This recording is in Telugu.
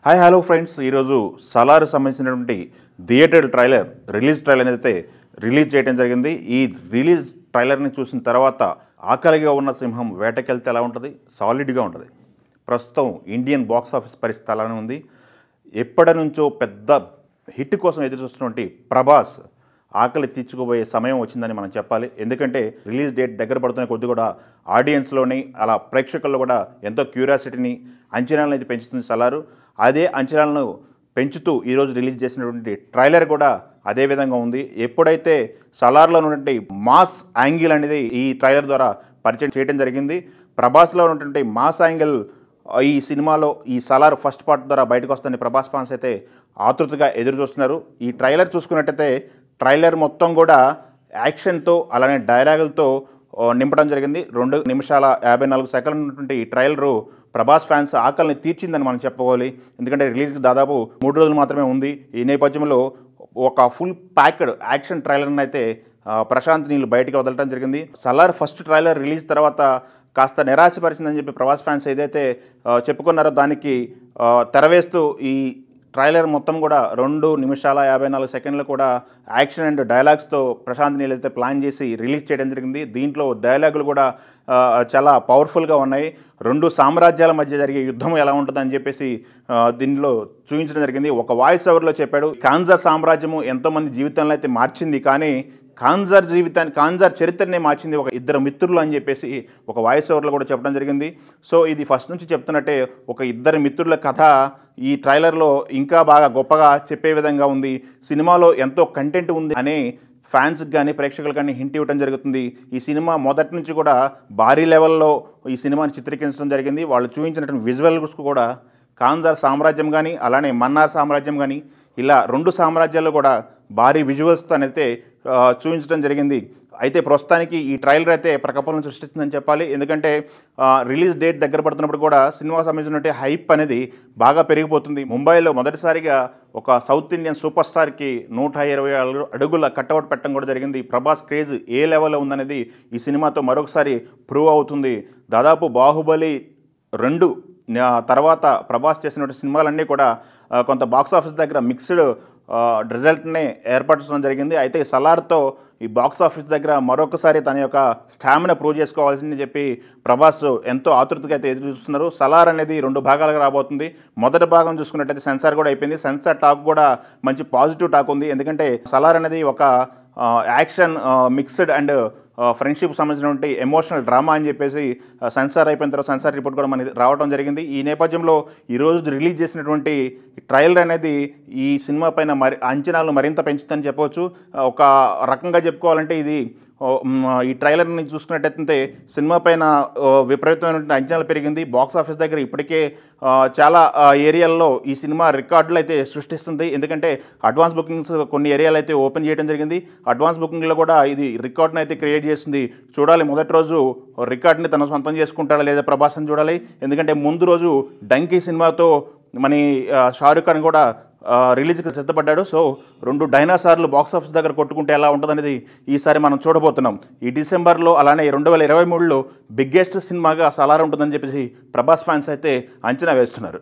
హాయ్ హలో ఫ్రెండ్స్, ఈరోజు సలార్ సంబంధించినటువంటి థియేటర్ రిలీజ్ ట్రైలర్ అయితే రిలీజ్ చేయడం జరిగింది. ఈ రిలీజ్ ట్రైలర్ని చూసిన తర్వాత ఆకలిగా ఉన్న సింహం వేటకెళ్తే ఎలా ఉంటుంది, సాలిడ్గా ఉంటుంది. ప్రస్తుతం ఇండియన్ బాక్స్ ఆఫీస్ పరిస్థితి అలానే ఉంది. ఎప్పటి నుంచో పెద్ద హిట్ కోసం ఎదురు చూస్తున్నటువంటి ప్రభాస్ ఆకలి తీర్చుకోబోయే సమయం వచ్చిందని మనం చెప్పాలి. ఎందుకంటే రిలీజ్ డేట్ దగ్గర పడుతున్న కొద్ది కూడా ఆడియన్స్లోని అలా ప్రేక్షకుల్లో కూడా ఎంతో క్యూరియాసిటీని అంచనాలను అయితే పెంచుతుంది సలారు. అదే అంచనాలను పెంచుతూ ఈరోజు రిలీజ్ చేసినటువంటి ట్రైలర్ కూడా అదే విధంగా ఉంది. ఎప్పుడైతే సలార్లో ఉన్నటువంటి మాస్ యాంగిల్ అనేది ఈ ట్రైలర్ ద్వారా పరిచయం చేయడం జరిగింది. ప్రభాస్లో ఉన్నటువంటి మాస్ యాంగిల్ ఈ సినిమాలో ఈ సలార్ ఫస్ట్ పార్ట్ ద్వారా బయటకు వస్తున్న ప్రభాస్ ఫ్యాన్స్ అయితే ఆతృతగా ఎదురు చూస్తున్నారు. ఈ ట్రైలర్ చూసుకున్నట్టయితే ట్రైలర్ మొత్తం కూడా యాక్షన్తో అలానే డైలాగులతో నింపడం జరిగింది. 2 నిమిషాల 54 సెకండ్ల ఉన్నటువంటి ఈ ట్రైలరు ప్రభాస్ ఫ్యాన్స్ ఆకలిని తీర్చిందని మనం చెప్పుకోవాలి. ఎందుకంటే రిలీజ్కి దాదాపు 3 రోజులు మాత్రమే ఉంది. ఈ నేపథ్యంలో ఒక ఫుల్ ప్యాక్డ్ యాక్షన్ ట్రైలర్ని అయితే ప్రశాంత్ నీళ్ళు బయటికి వదలడం జరిగింది. సలార్ ఫస్ట్ ట్రైలర్ రిలీజ్ తర్వాత కాస్త నిరాశపరిచిందని చెప్పి ప్రభాస్ ఫ్యాన్స్ ఏదైతే చెప్పుకున్నారో దానికి తెరవేస్తూ ఈ ట్రైలర్ మొత్తం కూడా 2 నిమిషాల 54 సెకండ్లు కూడా యాక్షన్ అండ్ డైలాగ్స్తో ప్రశాంత్ నీల్ అయితే ప్లాన్ చేసి రిలీజ్ చేయడం జరిగింది. దీంట్లో డైలాగులు కూడా చాలా పవర్ఫుల్గా ఉన్నాయి. 2 సామ్రాజ్యాల మధ్య జరిగే యుద్ధం ఎలా ఉంటుందని చెప్పేసి దీనిలో చూపించడం జరిగింది. ఒక వాయిస్ ఓవర్లో చెప్పాడు, ఖాన్జర్ సామ్రాజ్యము ఎంతోమంది జీవితంలో అయితే మార్చింది, కానీ ఖాన్జర్ చరిత్రనే మార్చింది ఒక 2 మిత్రులు అని చెప్పేసి ఒక వాయిస్ ఓవర్లో కూడా చెప్పడం జరిగింది. సో ఇది ఫస్ట్ నుంచి చెప్తున్నట్టే ఒక 2 మిత్రుల కథ ఈ ట్రైలర్లో ఇంకా బాగా గొప్పగా చెప్పే విధంగా ఉంది. సినిమాలో ఎంతో కంటెంట్ ఉంది అని ఫ్యాన్స్కి కానీ ప్రేక్షకులకు కానీ హింట్ ఇవ్వడం జరుగుతుంది. ఈ సినిమా మొదటి నుంచి కూడా భారీ లెవెల్లో ఈ సినిమాని చిత్రీకరించడం జరిగింది. వాళ్ళు చూపించినటువంటి విజువల్స్ కూడా ఖాన్జర్ సామ్రాజ్యం కానీ అలానే మన్నార్ సామ్రాజ్యం కానీ ఇలా 2 సామ్రాజ్యాల్లో కూడా భారీ విజువల్స్తో అయితే చూపించడం జరిగింది. అయితే ప్రస్తుతానికి ఈ ట్రైలర్ అయితే ప్రకంపనలు సృష్టిస్తుందని చెప్పాలి. ఎందుకంటే రిలీజ్ డేట్ దగ్గర పడుతున్నప్పుడు కూడా సినిమాకు సంబంధించినటువంటి హైప్ అనేది బాగా పెరిగిపోతుంది. ముంబైలో మొదటిసారిగా ఒక సౌత్ ఇండియన్ సూపర్ స్టార్కి 120 అడుగుల కట్అవుట్ పెట్టడం కూడా జరిగింది. ప్రభాస్ క్రేజ్ ఏ లెవెల్లో ఉందనేది ఈ సినిమాతో మరొకసారి ప్రూవ్ అవుతుంది. దాదాపు బాహుబలి 2 తర్వాత ప్రభాస్ చేసినటువంటి సినిమాలన్నీ కూడా కొంత బాక్స్ ఆఫీస్ దగ్గర మిక్స్డ్ రిజల్ట్ని ఏర్పరచడం జరిగింది. అయితే సలార్తో ఈ బాక్స్ ఆఫీస్ దగ్గర మరొకసారి తన యొక్క స్టామినా ప్రూవ్ చేసుకోవాల్సిందని చెప్పి ప్రభాస్ ఎంతో ఆతృతగా అయితే ఎదురు చూస్తున్నారు. సలార్ అనేది 2 భాగాలుగా రాబోతుంది. మొదటి భాగం చూసుకున్నట్టయితే సెన్సార్ కూడా అయిపోయింది. సెన్సార్ టాక్ కూడా మంచి పాజిటివ్ టాక్ ఉంది. ఎందుకంటే సలార్ అనేది ఒక యాక్షన్ మిక్స్డ్ అండ్ ఫ్రెండ్షిప్ సంబంధించినటువంటి ఎమోషనల్ డ్రామా అని చెప్పేసి సెన్సార్ అయిపోయిన తర్వాత సెన్సార్ రిపోర్ట్ కూడా మనకి రావడం జరిగింది. ఈ నేపథ్యంలో ఈరోజు రిలీజ్ చేసినటువంటి ట్రైలర్ అనేది ఈ సినిమా పైన అంచనాలు మరింత పెంచుతుందని చెప్పవచ్చు. ఒక రకంగా చెప్పుకోవాలంటే ఇది ఈ ట్రైలర్ని చూసుకున్నట్టయితే సినిమా పైన విపరీతమైనటువంటి అంచనాలు పెరిగింది. బాక్స్ ఆఫీస్ దగ్గర ఇప్పటికే చాలా ఏరియాల్లో ఈ సినిమా రికార్డులు అయితే సృష్టిస్తుంది. ఎందుకంటే అడ్వాన్స్ బుకింగ్స్ కొన్ని ఏరియాలు అయితే ఓపెన్ చేయడం జరిగింది. అడ్వాన్స్ బుకింగ్లో కూడా ఇది రికార్డును అయితే క్రియేట్ చేస్తుంది. చూడాలి మొదటి రోజు రికార్డుని తన సొంతం చేసుకుంటాడా లేదా ప్రభాస్ అని చూడాలి. ఎందుకంటే ముందు రోజు డంకీ సినిమాతో మన షారుఖ్ ఖాన్ కూడా రిలీజ్కి సిద్ధపడ్డాడు. సో 2 డైనాసార్లు బాక్స్ ఆఫీస్ దగ్గర కొట్టుకుంటే ఎలా ఉంటుందనేది ఈసారి మనం చూడబోతున్నాం. ఈ డిసెంబర్లో అలానే 2023లో బిగ్గెస్ట్ సినిమాగా సలార్ ఉంటుందని చెప్పేసి ప్రభాస్ ఫ్యాన్స్ అయితే అంచనా వేస్తున్నారు.